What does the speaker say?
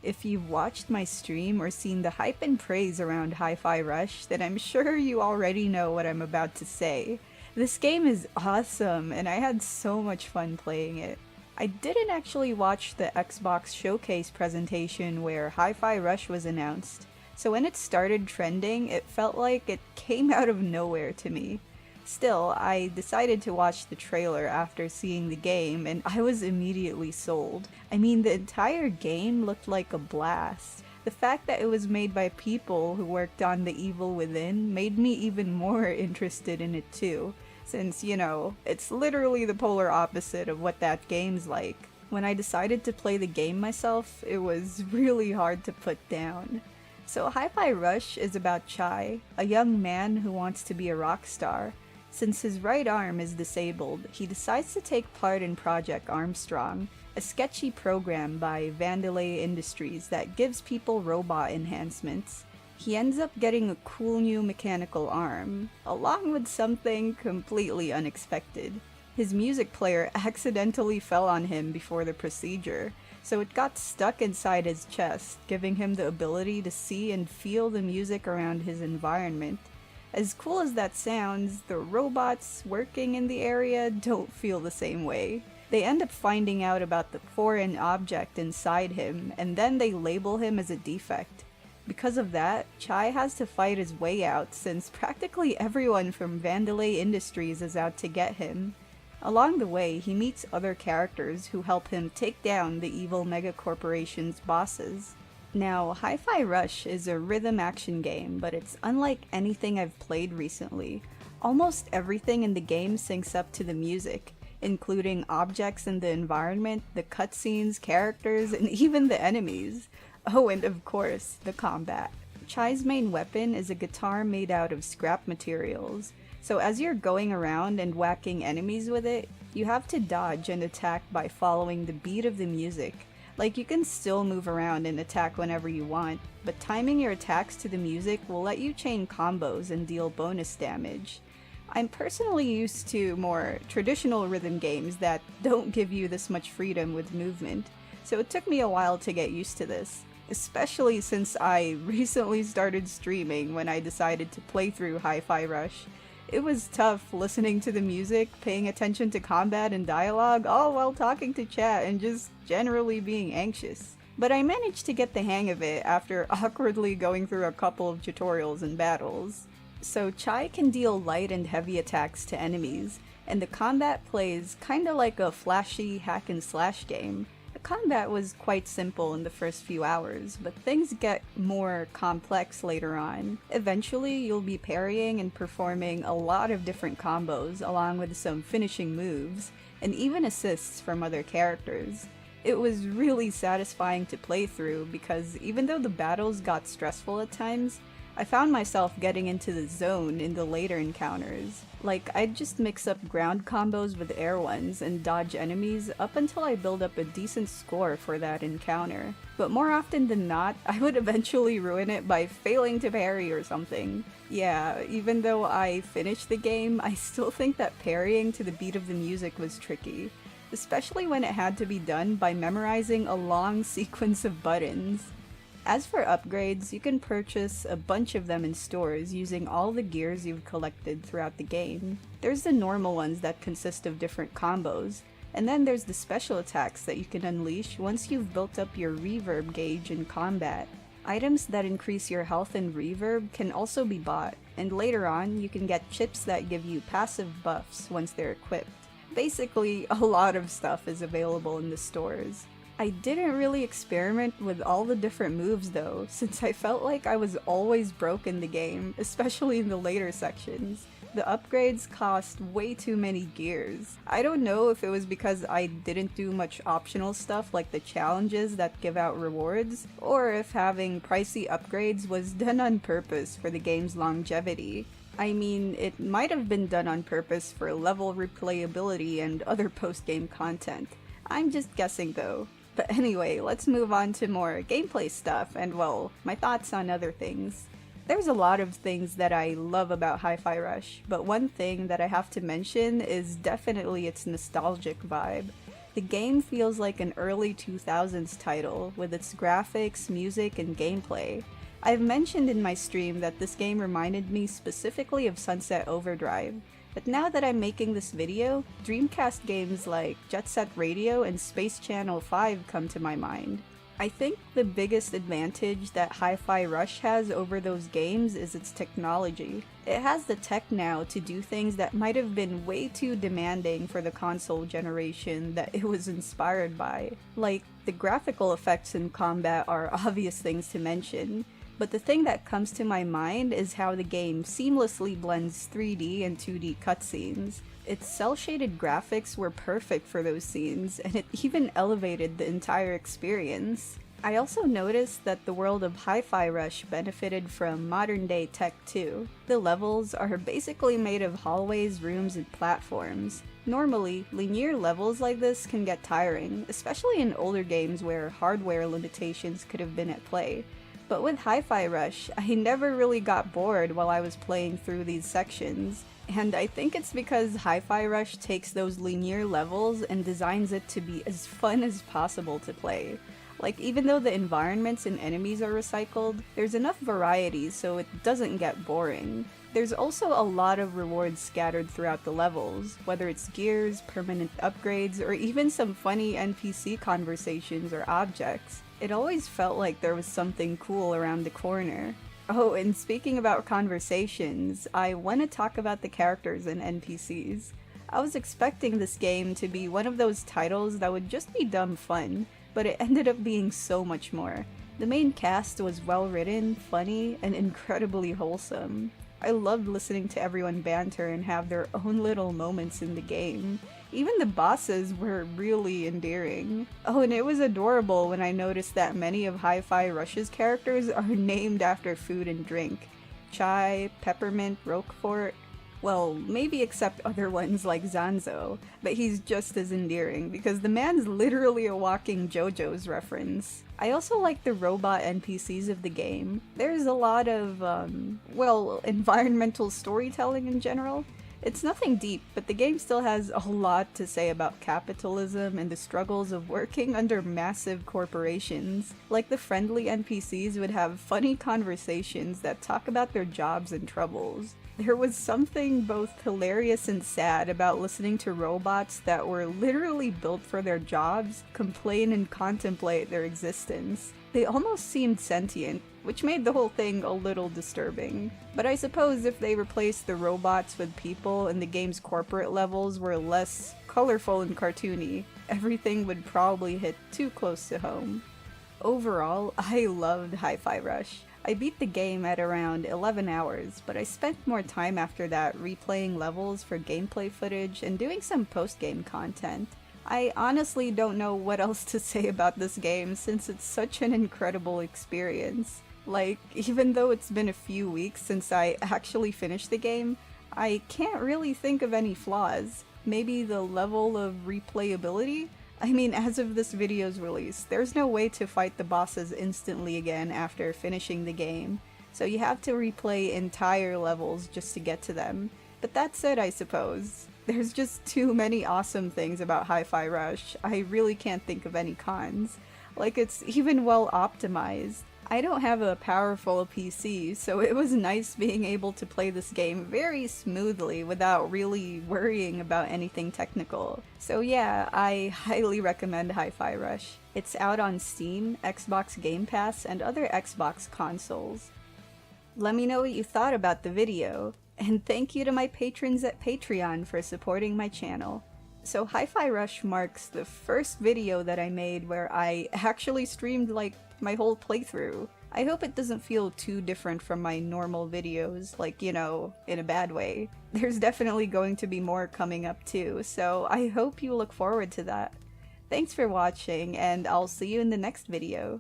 If you've watched my stream or seen the hype and praise around Hi-Fi Rush, then I'm sure you already know what I'm about to say. This game is awesome, and I had so much fun playing it. I didn't actually watch the Xbox Showcase presentation where Hi-Fi Rush was announced, so when it started trending, it felt like it came out of nowhere to me. Still, I decided to watch the trailer after seeing the game, and I was immediately sold. I mean, the entire game looked like a blast. The fact that it was made by people who worked on The Evil Within made me even more interested in it too, since, it's literally the polar opposite of what that game's like. When I decided to play the game myself, it was really hard to put down. So Hi-Fi Rush is about Chai, a young man who wants to be a rock star. Since his right arm is disabled, he decides to take part in Project Armstrong, a sketchy program by Vandelay Industries that gives people robot enhancements. He ends up getting a cool new mechanical arm, along with something completely unexpected. His music player accidentally fell on him before the procedure, so it got stuck inside his chest, giving him the ability to see and feel the music around his environment. As cool as that sounds, the robots working in the area don't feel the same way. They end up finding out about the foreign object inside him, and then they label him as a defect. Because of that, Chai has to fight his way out since practically everyone from Vandelay Industries is out to get him. Along the way, he meets other characters who help him take down the evil megacorporation's bosses. Now, Hi-Fi Rush is a rhythm action game, but it's unlike anything I've played recently. Almost everything in the game syncs up to the music, including objects in the environment, the cutscenes, characters, and even the enemies. Oh, and of course, the combat. Chai's main weapon is a guitar made out of scrap materials, so as you're going around and whacking enemies with it, you have to dodge and attack by following the beat of the music. Like, you can still move around and attack whenever you want, but timing your attacks to the music will let you chain combos and deal bonus damage. I'm personally used to more traditional rhythm games that don't give you this much freedom with movement, so it took me a while to get used to this, especially since I recently started streaming when I decided to play through Hi-Fi Rush. It was tough listening to the music, paying attention to combat and dialogue, all while talking to chat and just generally being anxious. But I managed to get the hang of it after awkwardly going through a couple of tutorials and battles. So Chai can deal light and heavy attacks to enemies, and the combat plays kinda like a flashy hack and slash game. The combat was quite simple in the first few hours, but things get more complex later on. Eventually, you'll be parrying and performing a lot of different combos, along with some finishing moves, and even assists from other characters. It was really satisfying to play through because even though the battles got stressful at times, I found myself getting into the zone in the later encounters. Like, I'd just mix up ground combos with air ones and dodge enemies up until I build up a decent score for that encounter. But more often than not, I would eventually ruin it by failing to parry or something. Yeah, even though I finished the game, I still think that parrying to the beat of the music was tricky, especially when it had to be done by memorizing a long sequence of buttons. As for upgrades, you can purchase a bunch of them in stores using all the gears you've collected throughout the game. There's the normal ones that consist of different combos, and then there's the special attacks that you can unleash once you've built up your reverb gauge in combat. Items that increase your health and reverb can also be bought, and later on you can get chips that give you passive buffs once they're equipped. Basically, a lot of stuff is available in the stores. I didn't really experiment with all the different moves though, since I felt like I was always broke in the game, especially in the later sections. The upgrades cost way too many gears. I don't know if it was because I didn't do much optional stuff like the challenges that give out rewards, or if having pricey upgrades was done on purpose for the game's longevity. I mean, it might have been done on purpose for level replayability and other post-game content. I'm just guessing though. But anyway, let's move on to more gameplay stuff and, well, my thoughts on other things. There's a lot of things that I love about Hi-Fi Rush, but one thing that I have to mention is definitely its nostalgic vibe. The game feels like an early 2000s title with its graphics, music, and gameplay. I've mentioned in my stream that this game reminded me specifically of Sunset Overdrive, but now that I'm making this video, Dreamcast games like Jet Set Radio and Space Channel 5 come to my mind. I think the biggest advantage that Hi-Fi-Rush has over those games is its technology. It has the tech now to do things that might have been way too demanding for the console generation that it was inspired by. Like, the graphical effects in combat are obvious things to mention, but the thing that comes to my mind is how the game seamlessly blends 3D and 2D cutscenes. Its cel-shaded graphics were perfect for those scenes, and it even elevated the entire experience. I also noticed that the world of Hi-Fi-Rush benefited from modern-day tech too. The levels are basically made of hallways, rooms, and platforms. Normally, linear levels like this can get tiring, especially in older games where hardware limitations could have been at play. But with Hi-Fi-Rush, I never really got bored while I was playing through these sections. And I think it's because Hi-Fi-Rush takes those linear levels and designs it to be as fun as possible to play. Like, even though the environments and enemies are recycled, there's enough variety so it doesn't get boring. There's also a lot of rewards scattered throughout the levels, whether it's gears, permanent upgrades, or even some funny NPC conversations or objects. It always felt like there was something cool around the corner. Oh, and speaking about conversations, I want to talk about the characters and NPCs. I was expecting this game to be one of those titles that would just be dumb fun, but it ended up being so much more. The main cast was well written, funny, and incredibly wholesome. I loved listening to everyone banter and have their own little moments in the game. Even the bosses were really endearing. Oh, and it was adorable when I noticed that many of Hi-Fi-Rush's characters are named after food and drink. Chai, Peppermint, Roquefort. Well, maybe except other ones like Zanzo, but he's just as endearing because the man's literally a walking JoJo's reference. I also like the robot NPCs of the game. There's a lot of, well, environmental storytelling in general. It's nothing deep, but the game still has a lot to say about capitalism and the struggles of working under massive corporations. Like, the friendly NPCs would have funny conversations that talk about their jobs and troubles. There was something both hilarious and sad about listening to robots that were literally built for their jobs complain and contemplate their existence. They almost seemed sentient, which made the whole thing a little disturbing. But I suppose if they replaced the robots with people and the game's corporate levels were less colorful and cartoony, everything would probably hit too close to home. Overall, I loved Hi-Fi-Rush. I beat the game at around 11 hours, but I spent more time after that replaying levels for gameplay footage and doing some post-game content. I honestly don't know what else to say about this game since it's such an incredible experience. Like, even though it's been a few weeks since I actually finished the game, I can't really think of any flaws. Maybe the level of replayability? I mean, as of this video's release, there's no way to fight the bosses instantly again after finishing the game, so you have to replay entire levels just to get to them. But that's it, I suppose. There's just too many awesome things about Hi-Fi-Rush, I really can't think of any cons. Like, it's even well optimized. I don't have a powerful PC, so it was nice being able to play this game very smoothly without really worrying about anything technical. So yeah, I highly recommend Hi-Fi-Rush. It's out on Steam, Xbox Game Pass, and other Xbox consoles. Let me know what you thought about the video, and thank you to my patrons at Patreon for supporting my channel. So Hi-Fi-Rush marks the first video that I made where I actually streamed like my whole playthrough. I hope it doesn't feel too different from my normal videos, like, you know, in a bad way. There's definitely going to be more coming up too, so I hope you look forward to that. Thanks for watching, and I'll see you in the next video.